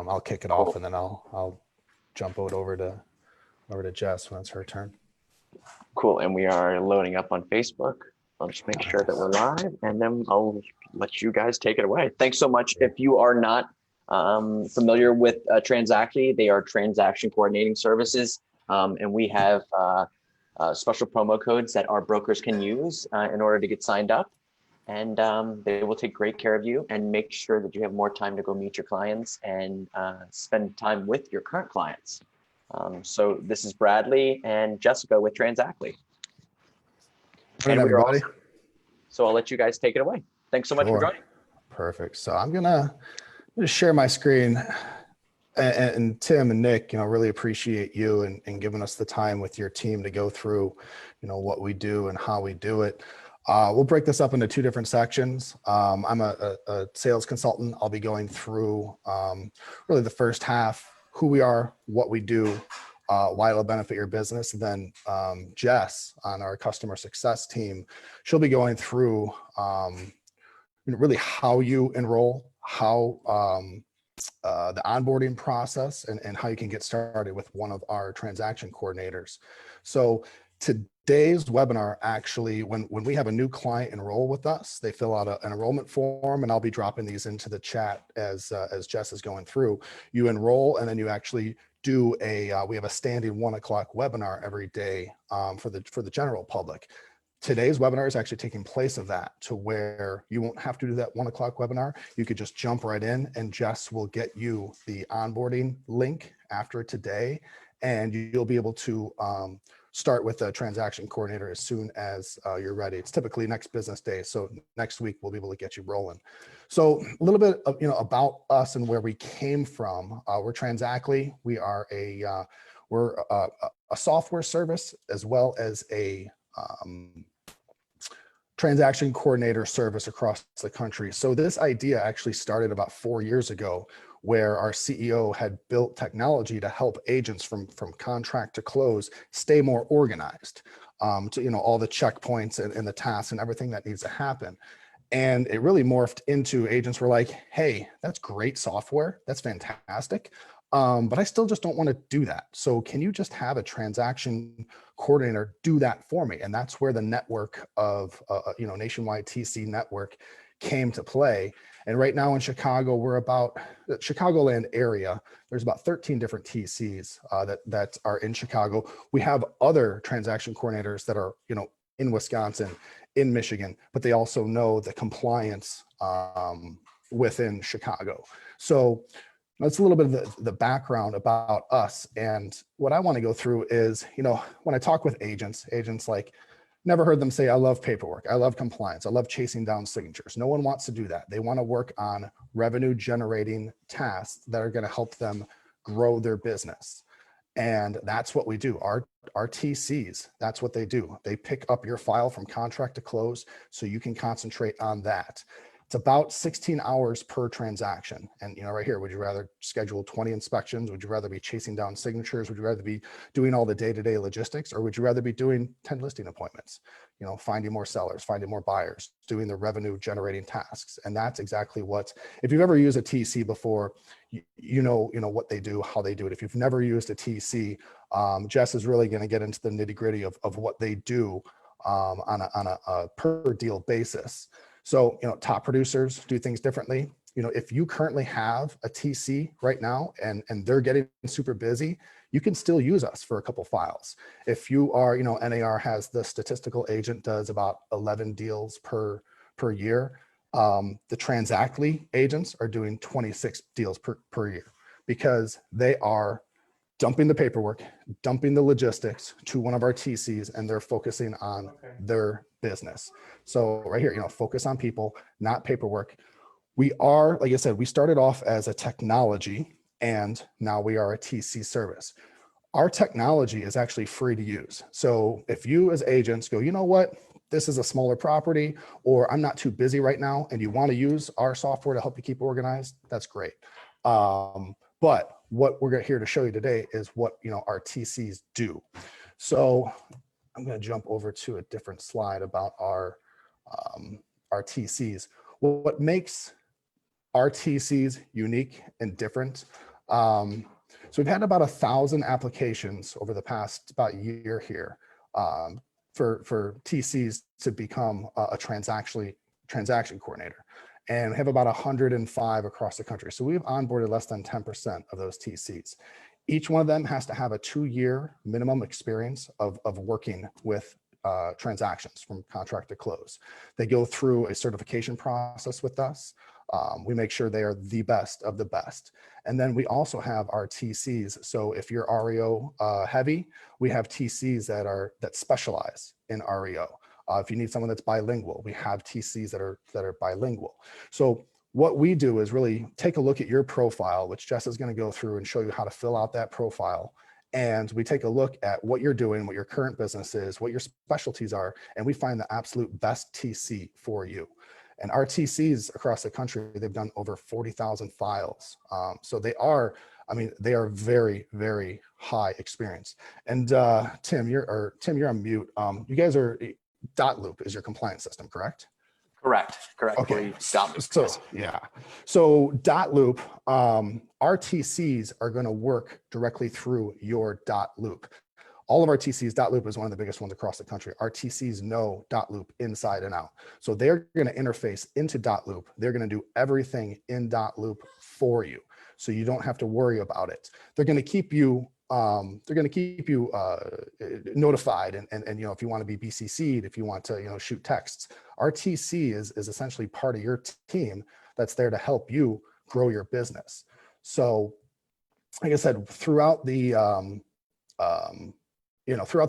I'll kick it off Cool. and then I'll jump it over to Jess when it's her turn. Cool. And we are loading up on Facebook. I'll just make sure that we're live, and then I'll let you guys take it away. Thanks so much. If you are not familiar with Transactly, they are transaction coordinating services, and we have special promo codes that our brokers can use in order to get signed up. And they will take great care of you and make sure that you have more time to go meet your clients and spend time with your current clients. So this is Bradley and Jessica with Transactly. Morning, everybody. So I'll let you guys take it away. Thanks so much for joining. Perfect. So I'm gonna share my screen, and Tim and Nick, really appreciate you and giving us the time with your team to go through, what we do and how we do it. We'll break this up into two different sections. I'm a sales consultant. I'll be going through really the first half, who we are, what we do, why it'll benefit your business. And then Jess on our customer success team, she'll be going through really how you enroll, how the onboarding process, and how you can get started with one of our transaction coordinators. So today's webinar, actually, when we have a new client enroll with us, they fill out an enrollment form, and I'll be dropping these into the chat as Jess is going through. You enroll, and then you actually do we have a standing 1 o'clock webinar every day for the general public. Today's webinar is actually taking place of that, to where you won't have to do that 1 o'clock webinar. You could just jump right in, and Jess will get you the onboarding link after today, and you'll be able to start with a transaction coordinator as soon as you're ready. It's typically next business day, so next week we'll be able to get you rolling. So a little bit of about us and where we came from. We're Transactly. We are we're a software service as well as a transaction coordinator service across the country. So this idea actually started about 4 years ago, where our CEO had built technology to help agents from contract to close stay more organized, to all the checkpoints and the tasks and everything that needs to happen. And it really morphed into agents were like, hey, that's great software, that's fantastic, but I still just don't want to do that. So can you just have a transaction coordinator do that for me? And that's where the network of nationwide TC network came to play. And right now in Chicago, we're about the Chicagoland area. There's about 13 different TCs that are in Chicago. We have other transaction coordinators that are in Wisconsin, in Michigan, but they also know the compliance within Chicago. So that's a little bit of the background about us. And what I want to go through is, when I talk with agents like, never heard them say, I love paperwork, I love compliance, I love chasing down signatures. No one wants to do that. They want to work on revenue generating tasks that are going to help them grow their business. And that's what we do. Our TCs, that's what they do. They pick up your file from contract to close so you can concentrate on that. It's about 16 hours per transaction. And right here, would you rather schedule 20 inspections? Would you rather be chasing down signatures? Would you rather be doing all the day-to-day logistics? Or would you rather be doing 10 listing appointments, finding more sellers, finding more buyers, doing the revenue generating tasks? And that's exactly what, if you've ever used a TC before, you know what they do, how they do it. If you've never used a TC, Jess is really going to get into the nitty gritty of what they do on a per deal basis. So, top producers do things differently. If you currently have a TC right now and they're getting super busy, you can still use us for a couple files. If you are, NAR has the statistical agent does about 11 deals per year. The Transactly agents are doing 26 deals per year, because they are dumping the paperwork, dumping the logistics to one of our TCs, and they're focusing on their business. So right here, focus on people, not paperwork. We are, like I said, we started off as a technology, and now we are a TC service. Our technology is actually free to use. So if you as agents go, you know what, this is a smaller property, or I'm not too busy right now, and you want to use our software to help you keep organized, that's great. But what we're here to show you today is what our TCs do. So I'm going to jump over to a different slide about our TCs. What makes our TC's unique and different. So we've had about 1,000 applications over the past about year here for TCs to become a transaction coordinator. And we have about 105 across the country. So we've onboarded less than 10% of those TCs. Each one of them has to have a 2-year minimum experience of working with transactions from contract to close. They go through a certification process with us. We make sure they are the best of the best. And then we also have our TCs. So if you're REO heavy, we have TCs that specialize in REO. If you need someone that's bilingual, we have TCs that are bilingual. So what we do is really take a look at your profile, which Jess is going to go through and show you how to fill out that profile. And we take a look at what you're doing, what your current business is, what your specialties are, and we find the absolute best TC for you. And our TCs across the country, they've done over 40,000 files. So they are very, very high experience. And Tim, you're on mute. You guys are, Dotloop is your compliance system, correct? Correct. Okay. So yeah. So Dotloop, our TCs are going to work directly through your Dotloop. All of our TCs, Dotloop is one of the biggest ones across the country. Our TCs know Dotloop inside and out. So they're going to interface into Dotloop. They're going to do everything in Dotloop for you. So you don't have to worry about it. They're going to keep you notified. And if you want to be BCC'd, if you want to, shoot texts, our TC is essentially part of your team that's there to help you grow your business. So like I said, throughout the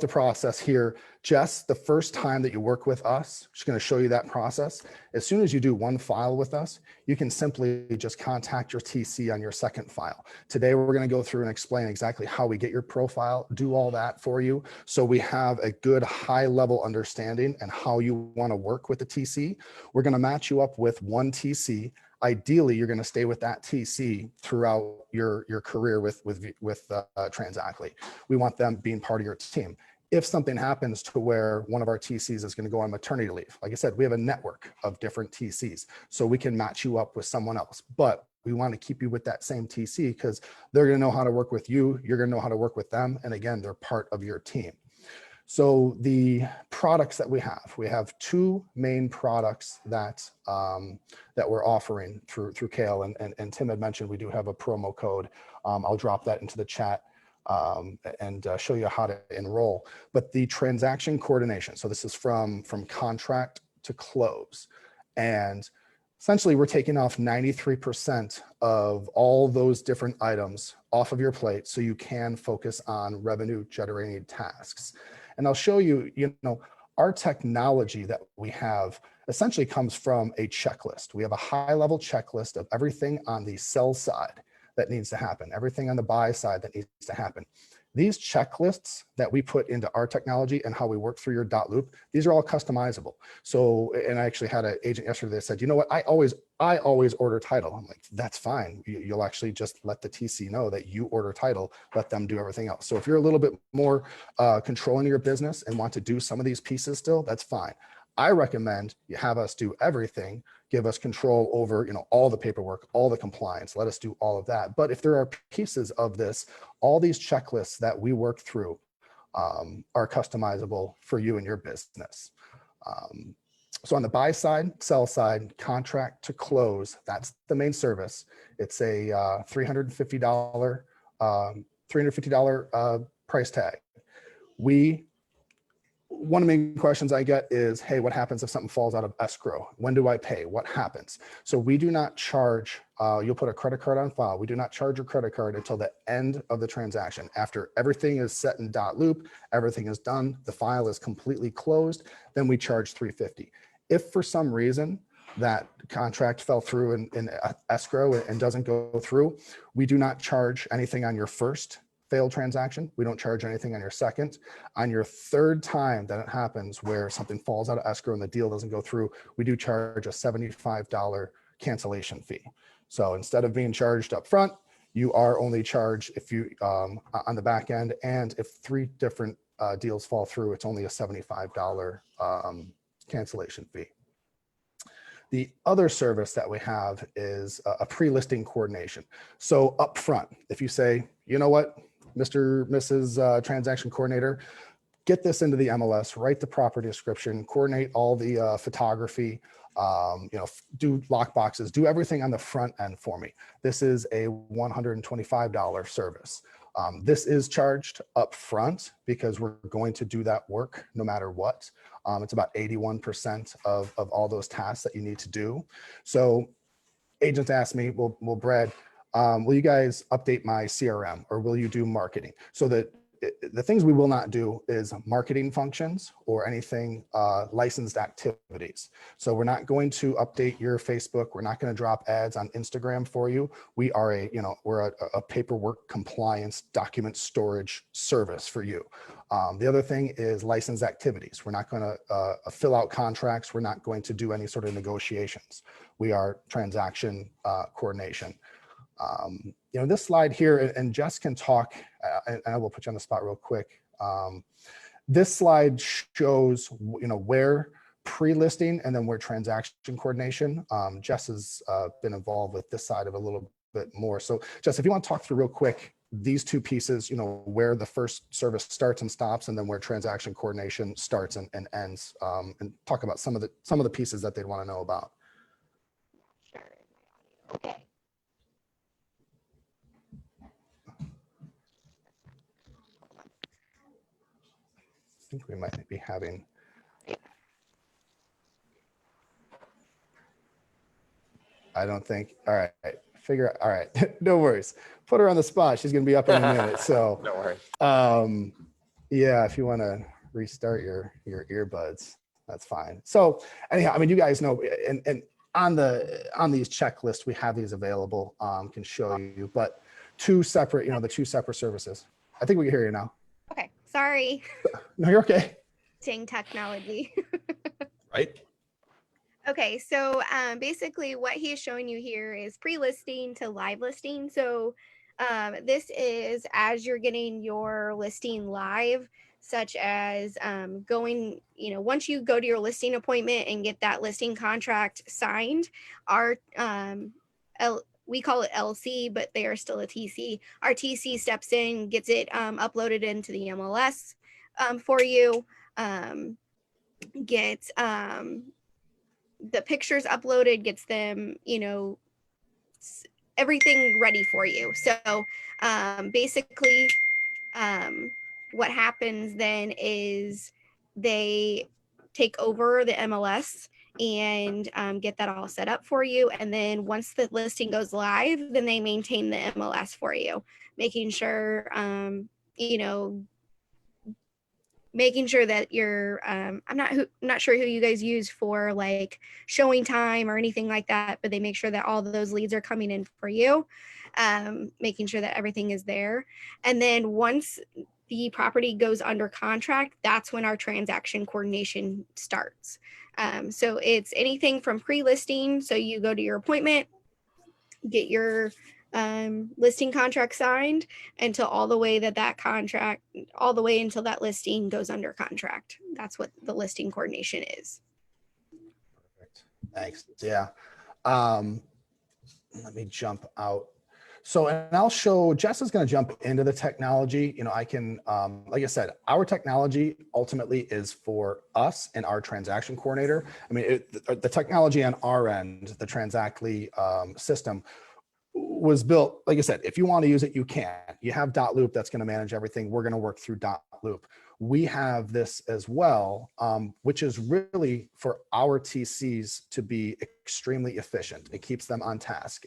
process here, Jess, the first time that you work with us, she's going to show you that process. As soon as you do one file with us, you can simply just contact your TC on your second file. Today, we're going to go through and explain exactly how we get your profile, do all that for you. So we have a good high level understanding and how you want to work with the TC. We're going to match you up with one TC. Ideally, you're going to stay with that TC throughout your career with Transactly. We want them being part of your team. If something happens to where one of our TCs is going to go on maternity leave, like I said, we have a network of different TCs, so we can match you up with someone else. But we want to keep you with that same TC because they're going to know how to work with you. You're going to know how to work with them. And again, they're part of your team. So the products that we have 2 main products that we're offering through Kale, and Tim had mentioned we do have a promo code. I'll drop that into the chat and show you how to enroll. But the transaction coordination, so this is from contract to close, and essentially we're taking off 93% of all those different items off of your plate so you can focus on revenue generating tasks. And I'll show you, our technology that we have essentially comes from a checklist. We have a high level checklist of everything on the sell side that needs to happen, everything on the buy side that needs to happen. These checklists that we put into our technology and how we work through your Dotloop, these are all customizable. So, and I actually had an agent yesterday that said, you know what, I always order title. I'm like, that's fine. You'll actually just let the TC know that you order title, let them do everything else. So if you're a little bit more controlling your business and want to do some of these pieces still, that's fine. I recommend you have us do everything, give us control over, all the paperwork, all the compliance, let us do all of that. But if there are pieces of this, all these checklists that we work through are customizable for you and your business. So on the buy side, sell side, contract to close, that's the main service. It's a $350 price tag. One of the main questions I get is, hey, what happens if something falls out of escrow? When do I pay? What happens? So we do not charge, you'll put a credit card on file. We do not charge your credit card until the end of the transaction. After everything is set in Dotloop, everything is done, the file is completely closed, then we charge $350. If for some reason that contract fell through in escrow and doesn't go through, we do not charge anything on your first failed transaction. We don't charge anything on your second. On your third time that it happens where something falls out of escrow and the deal doesn't go through, we do charge a $75 cancellation fee. So instead of being charged up front, you are only charged if you on the back end, and if 3 different deals fall through, it's only a $75 cancellation fee. The other service that we have is a pre-listing coordination. So up front, if you say, you know what, Mrs. Transaction Coordinator, get this into the MLS, write the proper description, coordinate all the photography, do lock boxes, do everything on the front end for me. This is a $125 service. This is charged up front because we're going to do that work no matter what. It's about 81% of all those tasks that you need to do. So agents ask me, well, Brad, will you guys update my CRM or will you do marketing? So that the things we will not do is marketing functions or anything licensed activities. So we're not going to update your Facebook. We're not going to drop ads on Instagram for you. We are we're a paperwork compliance document storage service for you. The other thing is licensed activities. We're not going to fill out contracts. We're not going to do any sort of negotiations. We are transaction coordination. This slide here, and Jess can talk, and I will put you on the spot real quick. This slide shows, where pre-listing and then where transaction coordination. Jess has been involved with this side of it a little bit more. So Jess, if you want to talk through real quick, these two pieces, where the first service starts and stops, and then where transaction coordination starts and ends, and talk about some of the pieces that they'd want to know about. Okay. I think we might be having. I don't think. All right. Figure out. All right. No worries. Put her on the spot. She's going to be up in a minute. So Don't worry. Yeah, if you want to restart your earbuds, that's fine. So anyhow, I mean, you guys know, and on these checklists, we have these available, can show you, but two separate, the two separate services. I think we can hear you now. Okay. Sorry. No, you're okay. Dang technology. Right. Okay, so basically what he is showing you here is pre-listing to live listing. So this is as you're getting your listing live, such as going, once you go to your listing appointment and get that listing contract signed, our we call it LC, but they are still a TC. Our TC steps in, gets it uploaded into the MLS for you, gets the pictures uploaded, gets them, everything ready for you. So basically what happens then is they take over the MLS and get that all set up for you. And then once the listing goes live, then they maintain the MLS for you, making sure, making sure that you're I'm not sure who you guys use for like showing time or anything like that, but they make sure that all those leads are coming in for you, making sure that everything is there. And then once the property goes under contract, that's when our transaction coordination starts. So it's anything from pre-listing. So you go to your appointment, get your listing contract signed, until all the way all the way until that listing goes under contract. That's what the listing coordination is. Perfect. Thanks. Yeah. Let me jump out. So, and I'll show, Jess is going to jump into the technology. I can, like I said, our technology ultimately is for us and our transaction coordinator. I mean, the technology on our end, the Transactly system, was built, like I said, if you want to use it, you can. You have .loop that's going to manage everything. We're going to work through .loop. We have this as well, which is really for our TCs to be extremely efficient. It keeps them on task.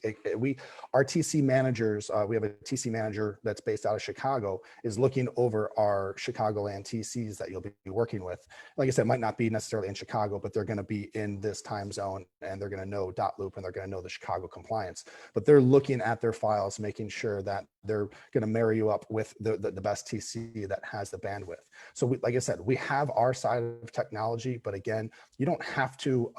Our TC managers, we have a TC manager that's based out of Chicago, is looking over our Chicagoland TCs that you'll be working with. Like I said, it might not be necessarily in Chicago, but they're going to be in this time zone, and they're going to know .loop, and they're going to know the Chicago compliance. But they're looking at their files, making sure that they're going to marry you up with the best TC that has the bandwidth. So like I said, we have our side of technology, but again, you don't have to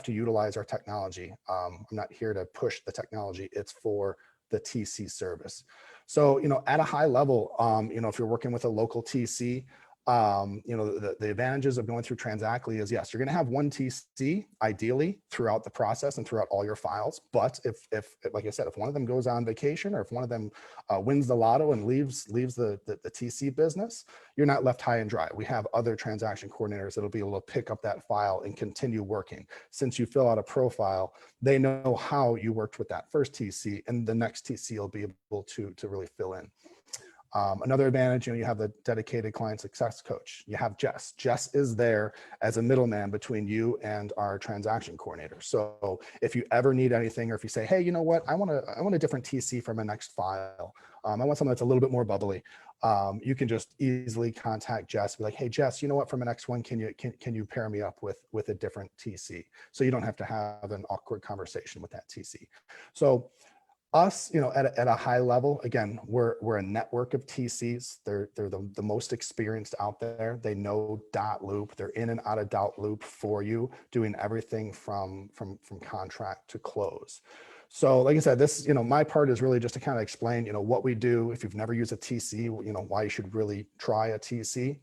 utilize our technology. I'm not here to push the technology. It's for the TC service. So, at a high level, if you're working with a local TC, The advantages of going through Transactly is, yes, you're going to have one TC ideally throughout the process and throughout all your files. But if like I said, if one of them goes on vacation, or if one of them wins the lotto and leaves the TC business, you're not left high and dry. We have other transaction coordinators that'll be able to pick up that file and continue working. Since you fill out a profile, they know how you worked with that first TC, and the next TC will be able to really fill in. Another advantage, you have the dedicated client success coach. You have Jess. Jess is there as a middleman between you and our transaction coordinator. So if you ever need anything, or if you say, hey, you know what, I want a different TC for my next file. I want something that's a little bit more bubbly. You can just easily contact Jess. Be like, hey, Jess, you know what, for my next one, can you pair me up with a different TC? So you don't have to have an awkward conversation with that TC. So us, at a high level, again, we're a network of TCs. They're the most experienced out there. They know dot loop. They're in and out of dot loop for you, doing everything from contract to close. So like I said, this, my part is really just to kind of explain, what we do. If you've never used a TC, why you should really try a TC.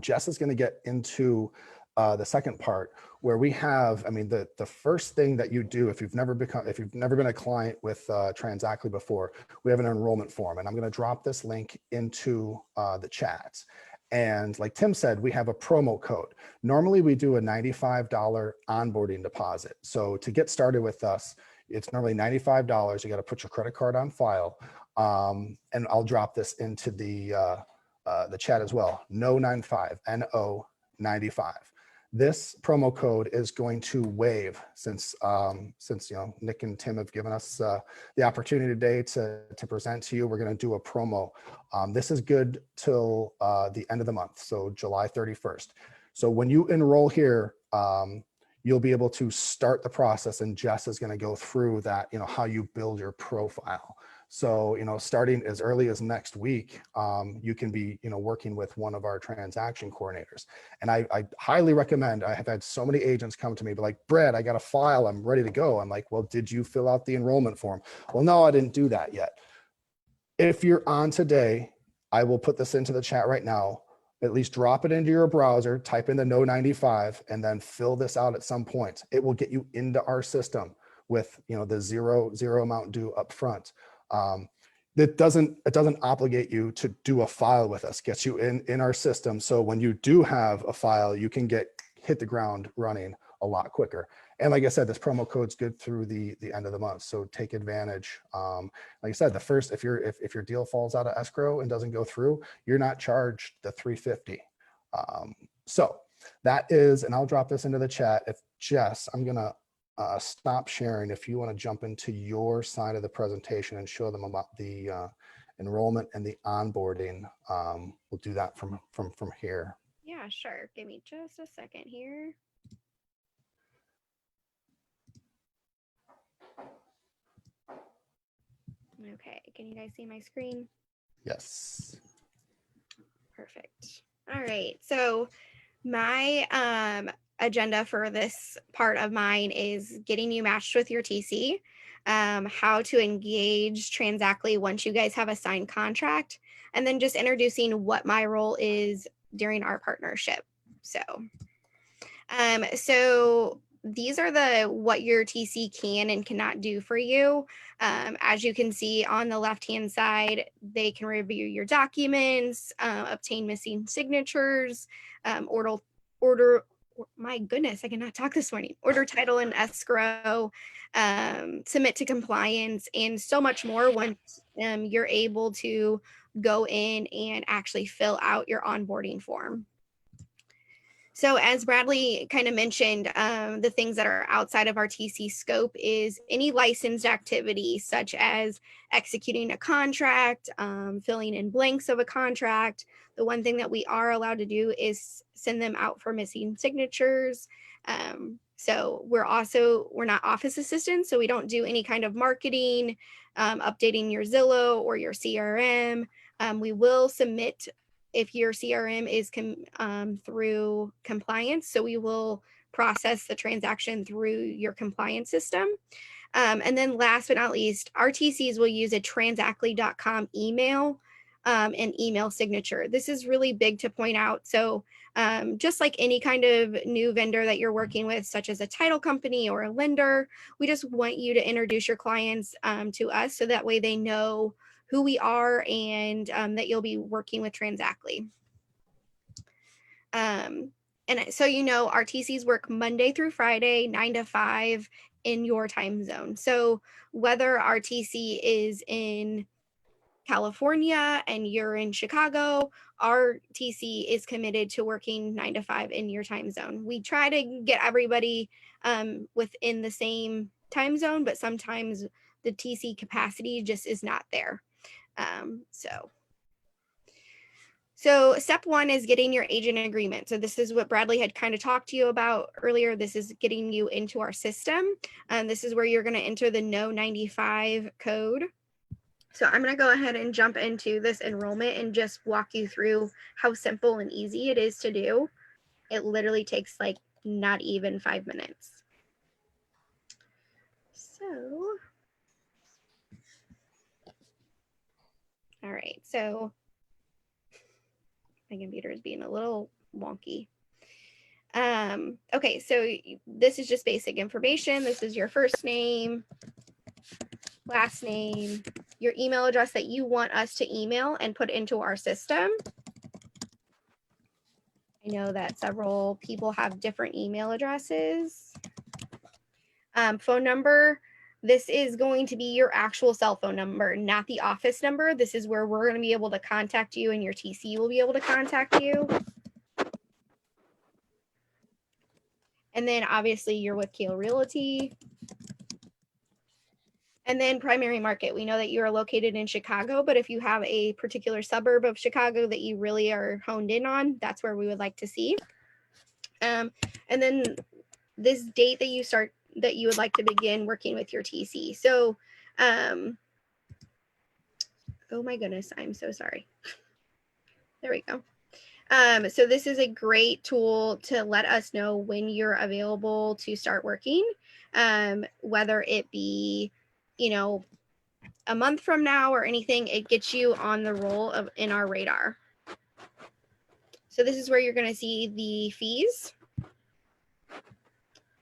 Jess is going to get into the second part, where we have, the first thing that you do if you've never been a client with Transactly before, we have an enrollment form, and I'm going to drop this link into the chat. And like Tim said, we have a promo code. Normally we do a $95 onboarding deposit. So to get started with us, it's normally $95. You got to put your credit card on file. And I'll drop this into the chat as well. No95, NO95. This promo code is going to waive, since Nick and Tim have given us the opportunity today to present to you. We're going to do a promo. This is good till the end of the month, so July 31st. So when you enroll here, you'll be able to start the process, and Jess is going to go through that, how you build your profile. So, starting as early as next week, you can be, working with one of our transaction coordinators. And I highly recommend, I have had so many agents come to me, but like, Brad, I got a file, I'm ready to go. I'm like, well, did you fill out the enrollment form? Well, no, I didn't do that yet. If you're on today, I will put this into the chat right now. At least drop it into your browser, type in the No95, and then fill this out at some point. It will get you into our system with, the zero amount due up front. It doesn't obligate you to do a file with us, gets you in our system. So when you do have a file, you can hit the ground running a lot quicker. And like I said, this promo code's good through the end of the month. So take advantage. Like I said, the first, if your deal falls out of escrow and doesn't go through, you're not charged the $350. So that is, and I'll drop this into the chat. If Jess, I'm gonna stop sharing. If you want to jump into your side of the presentation and show them about the enrollment and the onboarding, we'll do that from here. Yeah, sure. Give me just a second here. Okay, can you guys see my screen? Yes. Perfect. All right, so my agenda for this part of mine is getting you matched with your TC, how to engage Transactly once you guys have a signed contract, and then just introducing what my role is during our partnership. So these are what your TC can and cannot do for you. As you can see on the left-hand side, they can review your documents, obtain missing signatures, order, my goodness, I cannot talk this morning, order title and escrow, submit to compliance, and so much more once you're able to go in and actually fill out your onboarding form. So as Bradley kind of mentioned, the things that are outside of our TC scope is any licensed activity, such as executing a contract, filling in blanks of a contract. The one thing that we are allowed to do is send them out for missing signatures. So we're not office assistants, so we don't do any kind of marketing, updating your Zillow or your CRM. We will submit if your CRM is through compliance. So we will process the transaction through your compliance system. And then last but not least, our TCs will use a transactly.com email and email signature. This is really big to point out. So just like any kind of new vendor that you're working with, such as a title company or a lender, we just want you to introduce your clients to us so that way they know who we are and that you'll be working with Transactly. And so, you know, our TCs work Monday through Friday, 9 to 5 in your time zone. So whether our TC is in California and you're in Chicago, our TC is committed to working 9 to 5 in your time zone. We try to get everybody within the same time zone, but sometimes the TC capacity just is not there. So step one is getting your agent agreement. So this is what Bradley had kind of talked to you about earlier. This is getting you into our system. This is where you're going to enter the No 95 code. So I'm going to go ahead and jump into this enrollment and just walk you through how simple and easy it is to do. It literally takes like not even 5 minutes. So, all right. So my computer is being a little wonky. Okay, so this is just basic information. This is your first name, last name, your email address that you want us to email and put into our system. I know that several people have different email addresses. Phone number. This is going to be your actual cell phone number, not the office number. This is where we're going to be able to contact you and your TC will be able to contact you. And then obviously you're with Keel Realty. And then primary market. We know that you are located in Chicago, but if you have a particular suburb of Chicago that you really are honed in on, that's where we would like to see. And then this date that you would like to begin working with your TC. So, oh my goodness, I'm so sorry. There we go. So this is a great tool to let us know when you're available to start working, whether it be, you know, a month from now or anything. It gets you on the roll in our radar. So this is where you're going to see the fees.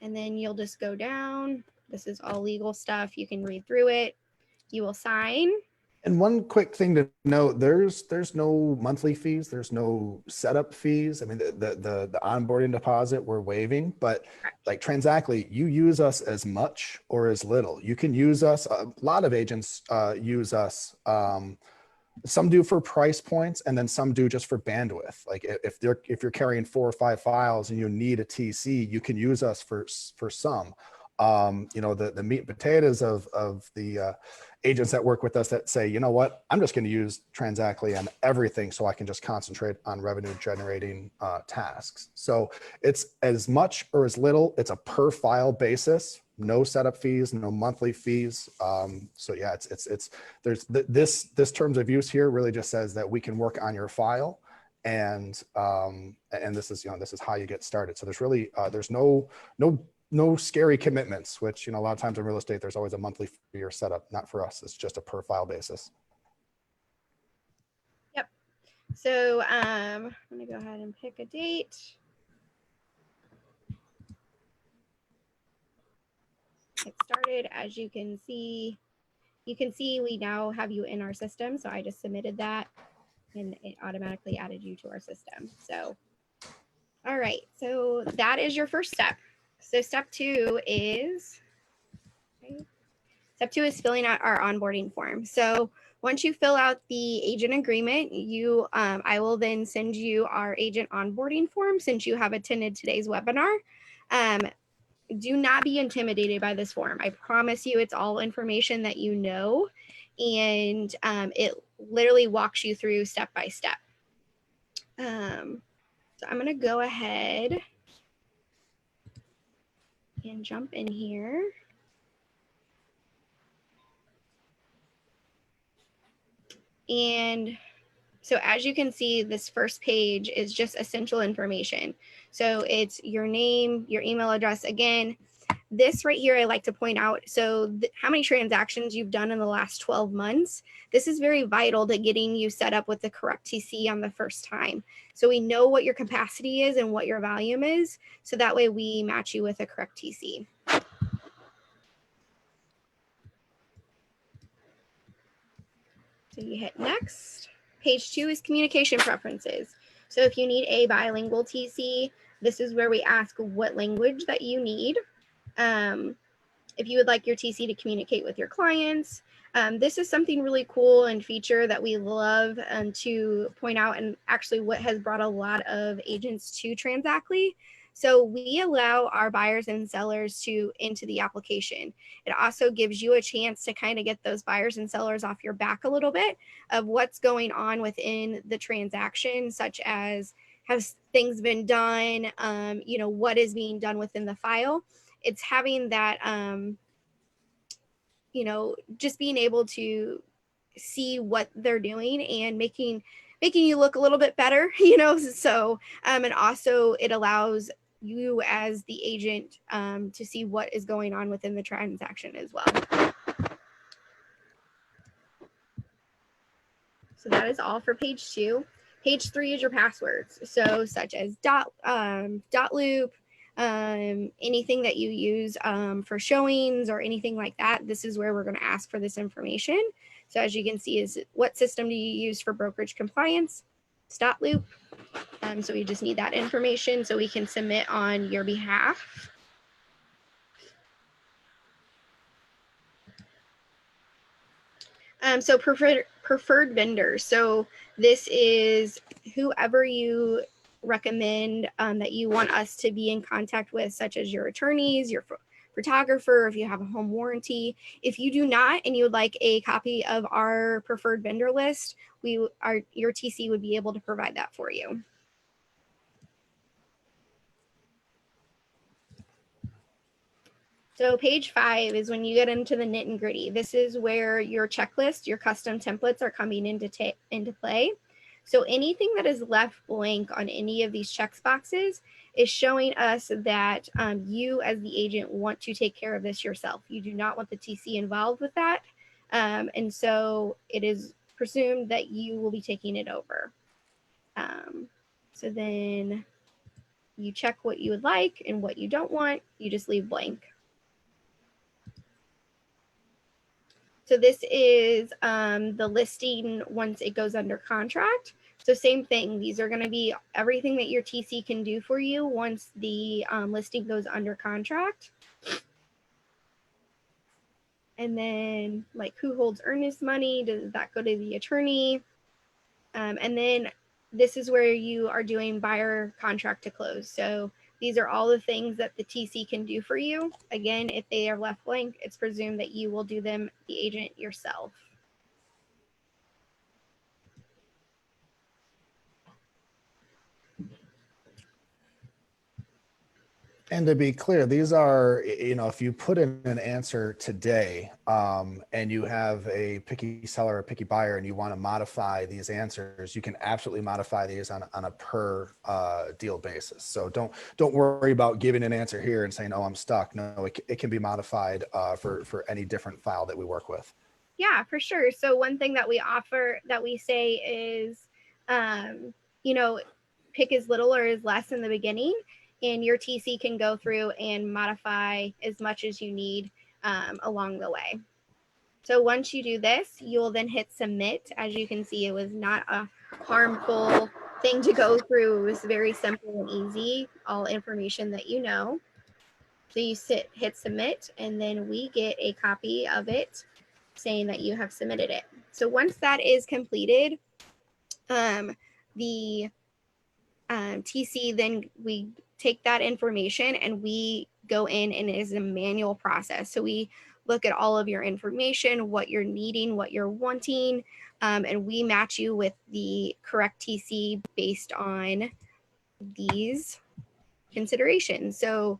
And then you'll just go down. This is all legal stuff. You can read through it. You will sign. And one quick thing to note, there's no monthly fees, there's no setup fees. I mean, the onboarding deposit we're waiving, but like Transactly, you use us as much or as little. You can use us, a lot of agents use us. Some do for price points, and then some do just for bandwidth. Like if you're carrying 4 or 5 files and you need a TC, you can use us for some. You know, the meat and potatoes of the agents that work with us that say, you know what, I'm just going to use Transactly on everything so I can just concentrate on revenue generating tasks. So it's as much or as little. It's a per file basis. No setup fees, no monthly fees. So yeah, there's this terms of use here really just says that we can work on your file, and this is, you know, this is how you get started. So there's really there's no scary commitments, which, you know, a lot of times in real estate, there's always a monthly fee or setup. Not for us. It's just a per file basis. Yep. So I'm going to go ahead and pick a date. Get started. As you can see we now have you in our system. So I just submitted that and it automatically added you to our system. So, all right. So that is your first step. So step two is filling out our onboarding form. So once you fill out the agent agreement, I will then send you our agent onboarding form since you have attended today's webinar. Do not be intimidated by this form. I promise you it's all information that you know, and it literally walks you through step by step. So I'm going to go ahead and jump in here. And so as you can see, this first page is just essential information. So it's your name, your email address. Again, this right here, I like to point out, so how many transactions you've done in the last 12 months, this is very vital to getting you set up with the correct TC on the first time. So we know what your capacity is and what your volume is. So that way we match you with a correct TC. So you hit next. Page 2 is communication preferences. So if you need a bilingual TC, this is where we ask what language that you need. If you would like your TC to communicate with your clients, this is something really cool and feature that we love to point out, and actually what has brought a lot of agents to Transactly. So we allow our buyers and sellers into the application. It also gives you a chance to kind of get those buyers and sellers off your back a little bit of what's going on within the transaction, such as has things been done, what is being done within the file. It's having that, just being able to see what they're doing and making you look a little bit better, so, and also it allows you as the agent to see what is going on within the transaction as well. So that is all for page 2. Page 3 is your passwords. So such as dot loop, anything that you use for showings or anything like that. This is where we're going to ask for this information. So as you can see, is what system do you use for brokerage compliance? Dot loop. So we just need that information so we can submit on your behalf. So preferred vendors. So this is whoever you recommend that you want us to be in contact with, such as your attorneys, your photographer, if you have a home warranty. If you do not and you would like a copy of our preferred vendor list, your TC would be able to provide that for you. So page 5 is when you get into the nit and gritty. This is where your checklist, your custom templates are coming into play. So anything that is left blank on any of these check boxes is showing us that you as the agent want to take care of this yourself. You do not want the TC involved with that. And so it is presumed that you will be taking it over. So then you check what you would like and what you don't want. You just leave blank. So this is the listing once it goes under contract. So same thing, these are going to be everything that your TC can do for you once the listing goes under contract. And then like who holds earnest money, does that go to the attorney? And then this is where you are doing buyer contract to close. So these are all the things that the TC can do for you. Again, if they are left blank, it's presumed that you will do them, the agent, yourself. And to be clear, these are, if you put in an answer today and you have a picky seller or a picky buyer and you want to modify these answers, you can absolutely modify these on a per deal basis. So don't worry about giving an answer here and saying, oh, I'm stuck. No, it can be modified for any different file that we work with. Yeah, for sure. So one thing that we offer, that we say is, pick as little or as less in the beginning, and your TC can go through and modify as much as you need along the way. So once you do this, you'll then hit submit. As you can see, it was not a harmful thing to go through. It was very simple and easy, all information that you know. So you hit submit, and then we get a copy of it saying that you have submitted it. So once that is completed, the TC, then we take that information and we go in, and it is a manual process. So we look at all of your information, what you're needing, what you're wanting, and we match you with the correct TC based on these considerations. So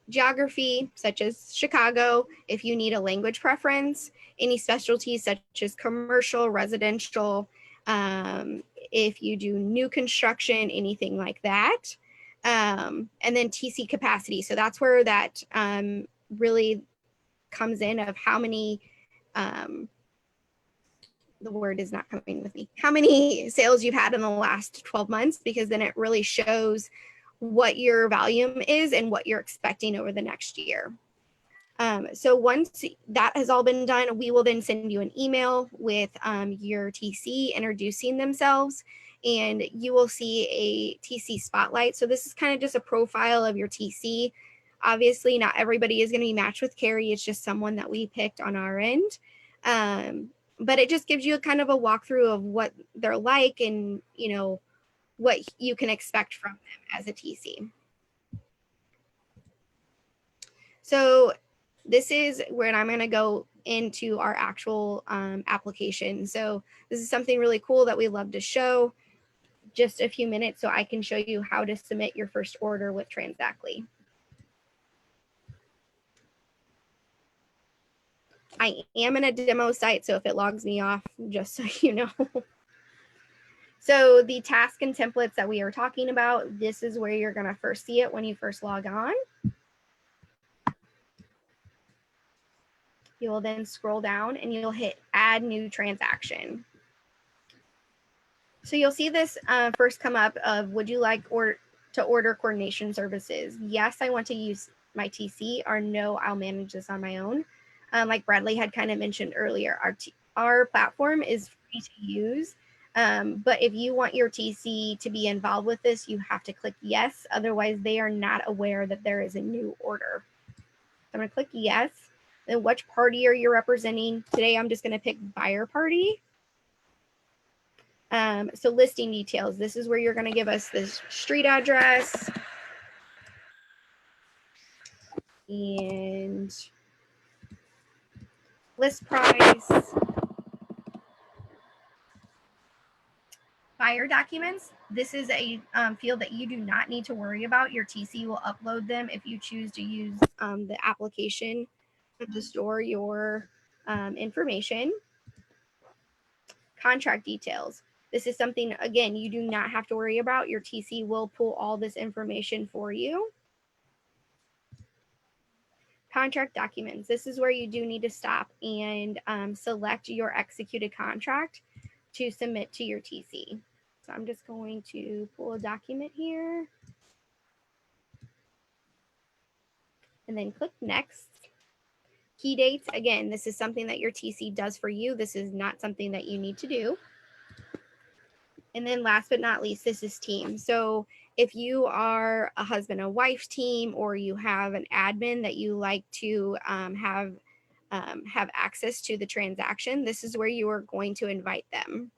geography, such as Chicago, if you need a language preference, any specialties such as commercial, residential, if you do new construction, anything like that. And then TC capacity. So that's where that really comes in of how many, the word is not coming with me, how many sales you've had in the last 12 months, because then it really shows what your volume is and what you're expecting over the next year. So once that has all been done, we will then send you an email with your TC introducing themselves, and you will see a TC spotlight. So this is kind of just a profile of your TC. Obviously, not everybody is going to be matched with Carrie. It's just someone that we picked on our end. But it just gives you a kind of a walkthrough of what they're like and, you know, what you can expect from them as a TC. So this is where I'm going to go into our actual application. So this is something really cool that we love to show. Just a few minutes so I can show you how to submit your first order with Transactly. I am in a demo site, so if it logs me off, just so you know. So the task and templates that we are talking about, this is where you're going to first see it when you first log on. You will then scroll down and you'll hit add new transaction. So you'll see this first come up of, would you like to order coordination services? Yes, I want to use my TC, or no, I'll manage this on my own. Like Bradley had kind of mentioned earlier, our platform is free to use. But if you want your TC to be involved with this, you have to click yes. Otherwise, they are not aware that there is a new order. So I'm going to click yes. Then which party are you representing? Today, I'm just going to pick buyer party. So listing details. This is where you're going to give us this street address and list price. Buyer documents. This is a field that you do not need to worry about. Your TC will upload them if you choose to use the application to store your information. Contract details. This is something, again, you do not have to worry about. Your TC will pull all this information for you. Contract documents. This is where you do need to stop and select your executed contract to submit to your TC. So I'm just going to pull a document here and then click next. Key dates. Again, this is something that your TC does for you. This is not something that you need to do. And then last but not least, this is team. So if you are a husband and wife team, or you have an admin that you like to have access to the transaction, this is where you are going to invite them.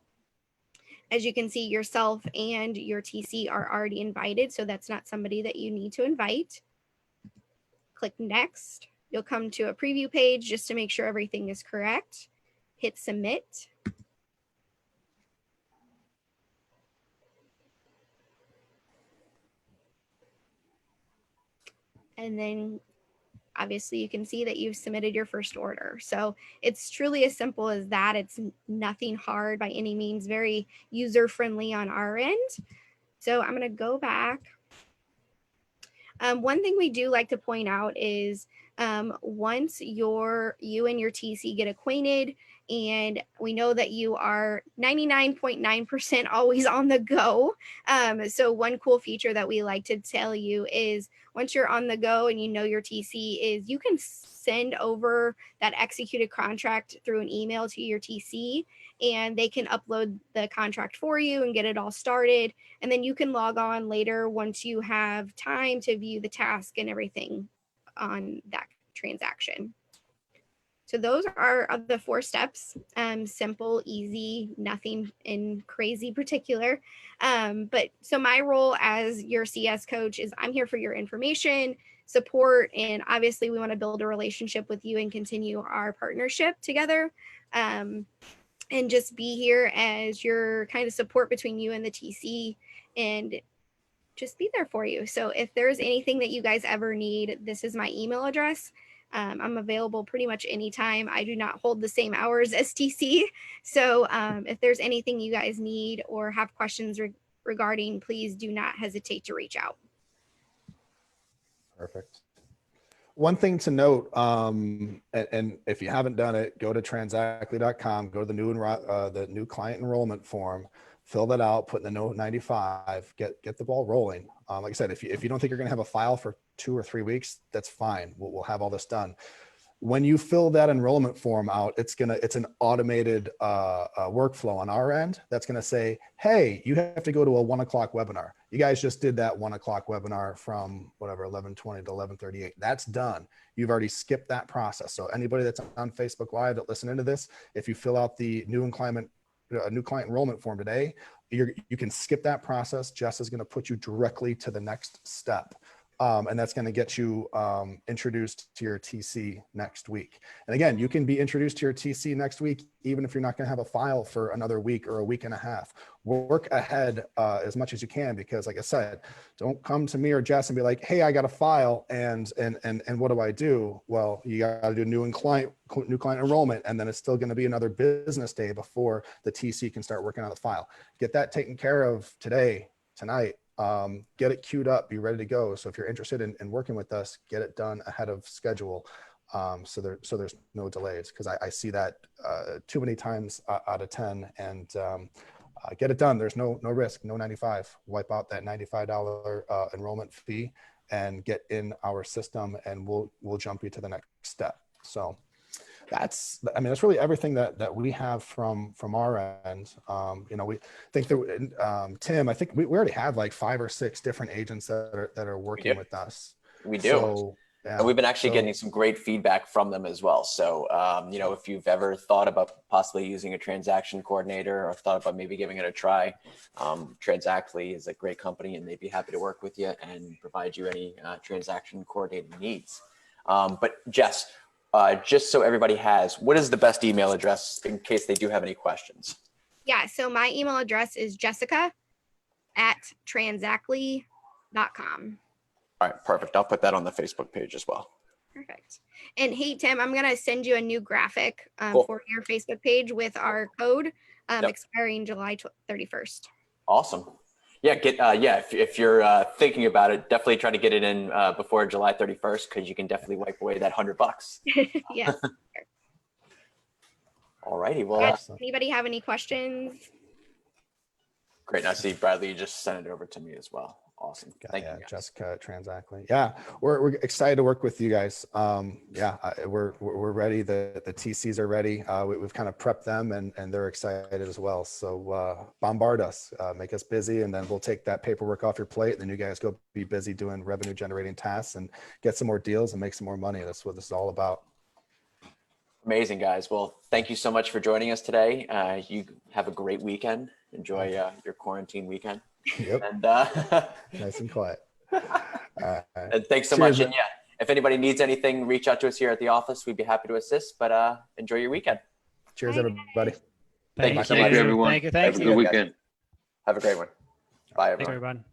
As you can see, yourself and your TC are already invited, so that's not somebody that you need to invite. Click next. You'll come to a preview page just to make sure everything is correct. Hit submit. And then obviously you can see that you've submitted your first order. So it's truly as simple as that. It's nothing hard by any means, very user-friendly on our end. So I'm going to go back. One thing we do like to point out is once you and your TC get acquainted, and we know that you are 99.9% always on the go. So one cool feature that we like to tell you is once you're on the go and you know your TC, is you can send over that executed contract through an email to your TC, and they can upload the contract for you and get it all started. And then you can log on later once you have time to view the task and everything on that transaction. So those are the 4 steps. Simple, easy, nothing in crazy particular. But so my role as your CS coach is I'm here for your information, support, and obviously we want to build a relationship with you and continue our partnership together. And just be here as your kind of support between you and the TC, and just be there for you. So if there's anything that you guys ever need, this is my email address. I'm available pretty much anytime. I do not hold the same hours as TC. So if there's anything you guys need or have questions regarding, please do not hesitate to reach out. Perfect. One thing to note, and if you haven't done it, go to transactly.com, go to the new client enrollment form, fill that out, put in the note 95, get the ball rolling. Like I said, if you don't think you're going to have a file for 2 or 3 weeks, that's fine. We'll have all this done. When you fill that enrollment form out, it's an automated workflow on our end that's going to say, hey, you have to go to a 1 o'clock webinar. You guys just did that 1 o'clock webinar from whatever 11:20 to 11:38. That's done. You've already skipped that process. So anybody that's on Facebook Live that listening to this, if you fill out the new client enrollment form today, you can skip that process. Jess is going to put you directly to the next step. And that's going to get you introduced to your TC next week. And again, you can be introduced to your TC next week, even if you're not going to have a file for another week or a week and a half. Work ahead as much as you can, because like I said, don't come to me or Jess and be like, hey, I got a file and what do I do? Well, you got to do new client enrollment, and then it's still going to be another business day before the TC can start working on the file. Get that taken care of today, tonight. Get it queued up, be ready to go. So if you're interested in working with us, get it done ahead of schedule. So there's no delays, because I see that too many times out of 10, and get it done. There's no risk, no 95. Wipe out that $95 enrollment fee and get in our system, and we'll jump you to the next step. So that's really everything that we have from our end. We think that Tim, I think we already have like 5 or 6 different agents that are working with us. We do. So, yeah. And we've been actually getting some great feedback from them as well. So, if you've ever thought about possibly using a transaction coordinator, or thought about maybe giving it a try, Transactly is a great company, and they'd be happy to work with you and provide you any transaction coordinating needs. But Jess, just so everybody has, what is the best email address in case they do have any questions? Yeah, so my email address is jessica@transactly.com. All right, perfect. I'll put that on the Facebook page as well. Perfect. And hey, Tim, I'm going to send you a new graphic Cool. for your Facebook page with our code expiring July 31st. Awesome. Yeah, if you're thinking about it, definitely try to get it in before July 31st, because you can definitely wipe away that $100. Yes. All righty. Well, anybody have any questions? Great. Now, see, Bradley, you just sent it over to me as well. Awesome. Thank you, Jessica, Transactly. Yeah, we're excited to work with you guys. We're ready. The TCs are ready. We've kind of prepped them, and they're excited as well. So bombard us, make us busy, and then we'll take that paperwork off your plate. And then you guys go be busy doing revenue generating tasks and get some more deals and make some more money. That's what this is all about. Amazing, guys. Well, thank you so much for joining us today. You have a great weekend. Enjoy your quarantine weekend. Yep. And nice and quiet. And thanks so much. And if anybody needs anything, reach out to us here at the office. We'd be happy to assist. But enjoy your weekend. Cheers, everybody. Thank you so much, much, everyone. Thank you. Have a good weekend. Have a great one. Bye, everyone. Thanks, everyone.